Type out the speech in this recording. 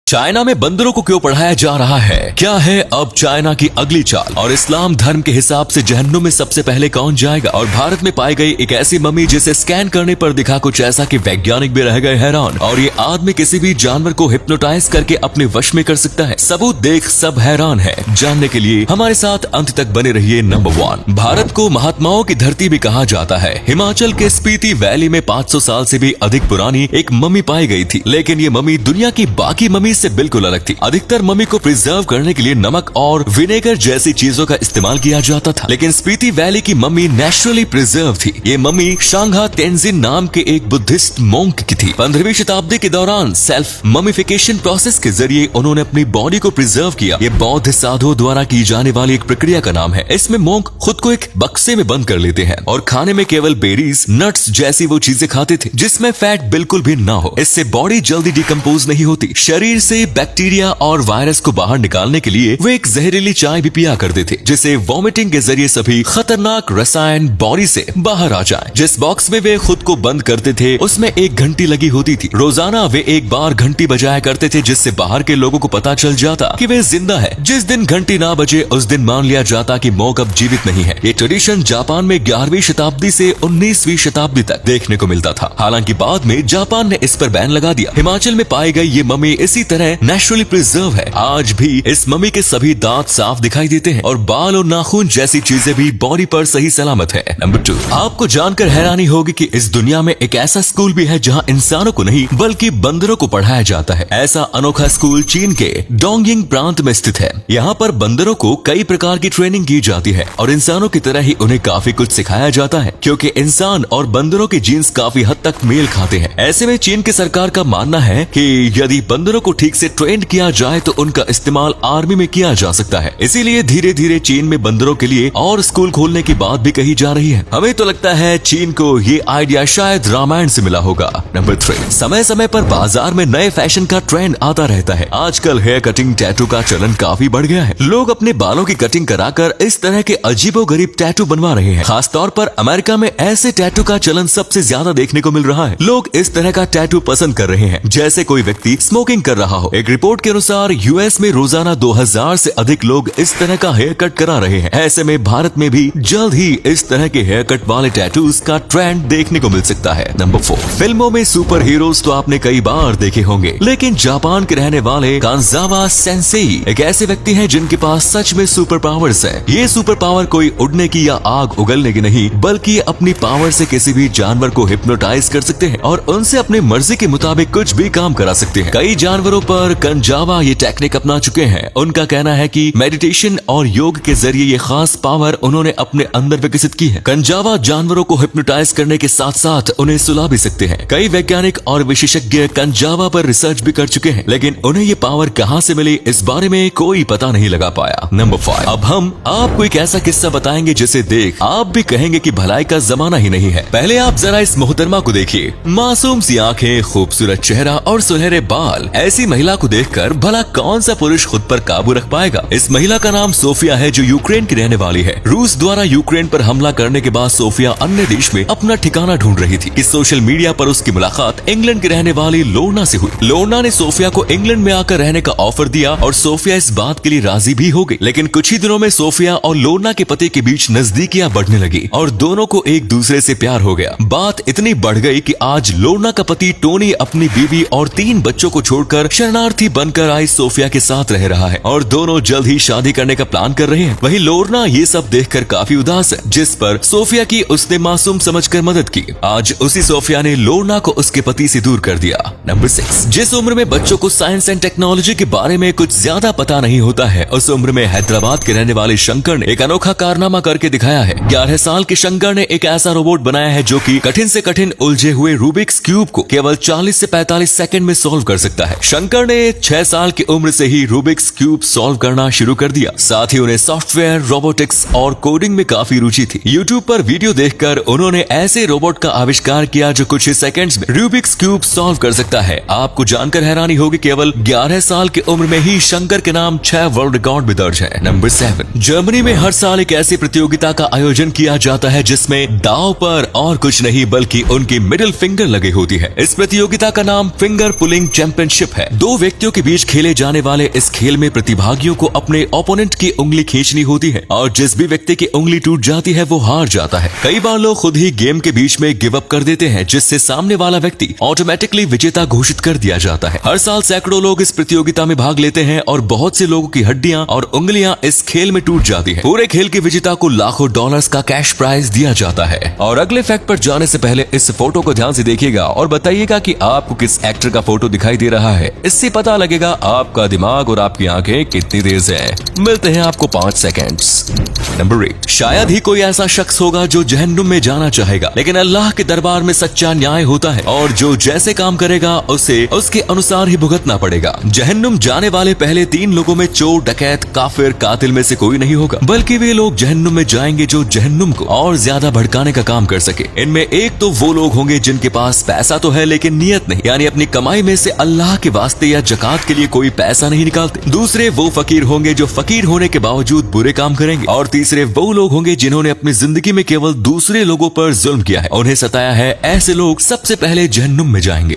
China में बंदरों को क्यों पढ़ाया जा रहा है? क्या है अब चाइना की अगली चाल? और इस्लाम धर्म के हिसाब से जहन्नुम में सबसे पहले कौन जाएगा? और भारत में पाई गई एक ऐसी मम्मी जिसे स्कैन करने पर दिखा कुछ ऐसा कि वैज्ञानिक भी रह गए हैरान। और ये आदमी किसी भी जानवर को हिप्नोटाइज करके अपने वश में कर सकता है। सबूत देख सब हैरान है। जानने के लिए हमारे साथ अंत तक बने रहिए। नंबर 1, भारत को महात्माओं की धरती भी कहा जाता है। हिमाचल के स्पीति वैली में 500 साल से भी अधिक पुरानी एक मम्मी पाई गई थी, लेकिन ये मम्मी दुनिया की बाकी मम्मी से बिल्कुल अलग थी। अधिकतर मम्मी को प्रिजर्व करने के लिए नमक और विनेगर जैसी चीजों का इस्तेमाल किया जाता था, लेकिन स्पीति वैली की मम्मी नेचुरली प्रिजर्व थी। ये मम्मी शांघा तेंजिन नाम के एक बुद्धिस्ट मोंक की थी। 15वीं शताब्दी के दौरान सेल्फ ममिफिकेशन प्रोसेस के जरिए उन्होंने अपनी बॉडी को प्रिजर्व किया। ये बौद्ध साधुओं द्वारा की जाने वाली एक प्रक्रिया का नाम है। इसमें मोंक खुद को एक बक्से में बंद कर लेते हैं और खाने में केवल बेरीज, नट्स जैसी वो चीजें खाते थे जिसमें फैट बिल्कुल भी ना हो। इससे बॉडी जल्दी डिकम्पोज नहीं होती। शरीर से बैक्टीरिया और वायरस को बाहर निकालने के लिए वे एक जहरीली चाय भी पिया करते थे, जिसे वॉमिटिंग के जरिए सभी खतरनाक रसायन बॉडी से बाहर आ जाएं। जिस बॉक्स में वे खुद को बंद करते थे उसमें एक घंटी लगी होती थी। रोजाना वे एक बार घंटी बजाया करते थे, जिससे बाहर के लोगों को पता चल जाता कि वे जिंदा है। जिस दिन घंटी ना बजे उस दिन मान लिया जाता कि मोंक अब जीवित नहीं है। ये ट्रेडिशन जापान में 11वीं शताब्दी से 19वीं शताब्दी तक देखने को मिलता था। हालांकि बाद में जापान ने इस पर बैन लगा दिया। हिमाचल में पाई गई ये मम्मी इसी तरह नेचुरली प्रिजर्व है। आज भी इस मम्मी के सभी दांत साफ दिखाई देते हैं और बाल और नाखून जैसी चीजें भी बॉडी पर सही सलामत है। नंबर 2, आपको जानकर हैरानी होगी कि इस दुनिया में एक ऐसा स्कूल भी है जहां इंसानों को नहीं बल्कि बंदरों को पढ़ाया जाता है। ऐसा अनोखा स्कूल चीन के डोंगिंग प्रांत में स्थित है। यहाँ पर बंदरों को कई प्रकार की ट्रेनिंग की जाती है और इंसानों की तरह ही उन्हें काफी कुछ सिखाया जाता है, क्योंकि इंसान और बंदरों के जीन्स काफी हद तक मेल खाते हैं। ऐसे में चीन की सरकार का मानना है कि यदि बंदरों को ठीक से ट्रेन किया जाए तो उनका इस्तेमाल आर्मी में किया जा सकता है। इसीलिए धीरे धीरे चीन में बंदरों के लिए और स्कूल खोलने की बात भी कही जा रही है। हमें तो लगता है चीन को ये आइडिया शायद रामायण से मिला होगा। नंबर 3, समय समय पर बाजार में नए फैशन का ट्रेंड आता रहता है। आजकल हेयर कटिंग टैटू का चलन काफी बढ़ गया है। लोग अपने बालों की कटिंग कराकर इस तरह के अजीबोगरीब टैटू बनवा रहे हैं। खासतौर पर अमेरिका में ऐसे टैटू का चलन सबसे ज्यादा देखने को मिल रहा है। लोग इस तरह का टैटू पसंद कर रहे हैं, जैसे कोई व्यक्ति स्मोकिंग कर रहा हो। एक रिपोर्ट के अनुसार यूएस में रोजाना 2000 से अधिक लोग इस तरह का हेयर कट करा रहे हैं। ऐसे में भारत में भी जल्द ही इस तरह के हेयर कट वाले टैटूज का ट्रेंड देखने को मिल सकता है। नंबर 4, फिल्मों में सुपर हीरोज तो आपने कई बार देखे होंगे, लेकिन जापान के रहने वाले कांजावा सेंसेई एक ऐसे व्यक्ति हैं जिनके पास सच में सुपर पावर्स हैं। ये सुपर पावर कोई उड़ने की या आग उगलने की नहीं, बल्कि अपनी पावर से किसी भी जानवर को हिप्नोटाइज कर सकते हैं और उनसे अपनी मर्जी के मुताबिक कुछ भी काम करा सकते हैं। कई जानवरों पर कांजावा ये टेक्निक अपना चुके हैं। उनका कहना है कि मेडिटेशन और योग के जरिए ये खास पावर उन्होंने अपने अंदर विकसित की है। कांजावा जानवरों को हिप्नोटाइज करने के साथ साथ उन्हें सुला भी सकते हैं। कई वैज्ञानिक और विशेषज्ञ कांजावा पर रिसर्च भी कर चुके हैं, लेकिन उन्हें ये पावर कहां से मिली इस बारे में कोई पता नहीं लगा पाया। नंबर 5, अब हम आपको एक ऐसा किस्सा बताएंगे जिसे देख आप भी कहेंगे कि भलाई का जमाना ही नहीं है। पहले आप जरा इस मोहतरमा को देखिए। मासूम सी आंखें, खूबसूरत चेहरा और सुनहरे बाल। ऐसी महिला को देखकर भला कौन सा पुरुष खुद पर काबू रख पाएगा? इस महिला का नाम सोफिया है, जो यूक्रेन की रहने वाली है। रूस द्वारा यूक्रेन पर हमला करने के बाद सोफिया अन्य देश में अपना ठिकाना ढूंढ रही थी कि सोशल मीडिया पर उसकी मुलाकात इंग्लैंड की रहने वाली लोर्ना से हुई। लोर्ना ने सोफिया को इंग्लैंड में आकर रहने का ऑफर दिया और सोफिया इस बात के लिए राजी भी हो गई। लेकिन कुछ ही दिनों में सोफिया और लोर्ना के पति के बीच नजदीकियां बढ़ने लगी और दोनों को एक दूसरे से प्यार हो गया। बात इतनी बढ़ गई कि आज लोर्ना का पति टोनी अपनी बीवी और 3 बच्चों को छोड़कर शरणार्थी बनकर आई सोफिया के साथ रह रहा है और दोनों जल्द ही शादी करने का प्लान कर रहे हैं। वहीं लोर्ना ये सब देखकर काफी उदास है, जिस पर सोफिया की उसने मासूम समझकर मदद की। आज उसी सोफिया ने लोर्ना को उसके पति से दूर कर दिया। नंबर 6, जिस उम्र में बच्चों को साइंस एंड टेक्नोलॉजी के बारे में कुछ ज्यादा पता नहीं होता है, उस उम्र में हैदराबाद के रहने वाले शंकर ने एक अनोखा कारनामा करके दिखाया है। 11 साल के शंकर ने एक ऐसा रोबोट बनाया है जो कि कठिन से कठिन उलझे हुए रूबिक्स क्यूब को केवल 40 से 45 सेकंड में सॉल्व कर सकता है। शंकर ने 6 साल की उम्र से ही रूबिक्स क्यूब सॉल्व करना शुरू कर दिया। साथ ही उन्हें सॉफ्टवेयर, रोबोटिक्स और कोडिंग में काफी रुचि थी। यूट्यूब पर वीडियो देखकर उन्होंने ऐसे रोबोट का आविष्कार किया जो कुछ ही सेकंड्स में रूबिक्स क्यूब सॉल्व कर सकता है। आपको जानकर हैरानी होगी, केवल 11 साल की उम्र में ही शंकर के नाम 6 वर्ल्ड रिकॉर्ड भी दर्ज है। नंबर 7, जर्मनी में हर साल एक ऐसी प्रतियोगिता का आयोजन किया जाता है जिसमें दांव पर और कुछ नहीं बल्कि उनकी मिडिल फिंगर लगी होती है। इस प्रतियोगिता का नाम फिंगर पुलिंग चैंपियनशिप है, दो व्यक्तियों के बीच खेले जाने वाले इस खेल में प्रतिभागियों को अपने ओपोनेंट की उंगली खींचनी होती है और जिस भी व्यक्ति की उंगली टूट जाती है वो हार जाता है। कई बार लोग खुद ही गेम के बीच में गिव अप कर देते हैं, जिससे सामने वाला व्यक्ति ऑटोमेटिकली विजेता घोषित कर दिया जाता है। हर साल सैकड़ों लोग इस प्रतियोगिता में भाग लेते हैं और बहुत से लोगों की हड्डियां और उंगलियां इस खेल में टूट जाती है। पूरे खेल के विजेता को लाखों डॉलर्स का कैश प्राइज दिया जाता है। और अगले फैक्ट पर जाने से पहले इस फोटो को ध्यान से देखिएगा और बताइएगा कि आपको किस एक्टर का फोटो दिखाई दे रहा है। इससे पता लगेगा आपका दिमाग और आपकी आंखें कितनी तेज है। मिलते हैं आपको 5 सेकेंड्स। नंबर 8, शायद ही कोई ऐसा शख्स होगा जो जहन्नुम में जाना चाहेगा, लेकिन अल्लाह के दरबार में सच्चा न्याय होता है और जो जैसे काम करेगा उसे उसके अनुसार ही भुगतना पड़ेगा। जहन्नुम जाने वाले पहले 3 लोगों में चोर, डकैत, काफिर, कातिल में से कोई नहीं होगा, बल्कि वे लोग जहन्नुम में जाएंगे जो जहन्नुम को और ज्यादा भड़काने का काम कर सके। इनमें एक तो वो लोग होंगे जिनके पास पैसा तो है लेकिन नियत नहीं, यानी अपनी कमाई में से अल्लाह के वास्ते या ज़कात के लिए कोई पैसा नहीं निकालते। दूसरे वो फकीर होंगे जो फकीर होने के बावजूद बुरे काम करेंगे और तीसरे वो लोग होंगे जिन्होंने अपनी जिंदगी में केवल दूसरे लोगों पर जुल्म किया है, उन्हें सताया है। ऐसे लोग सबसे पहले जहन्नुम में जाएंगे।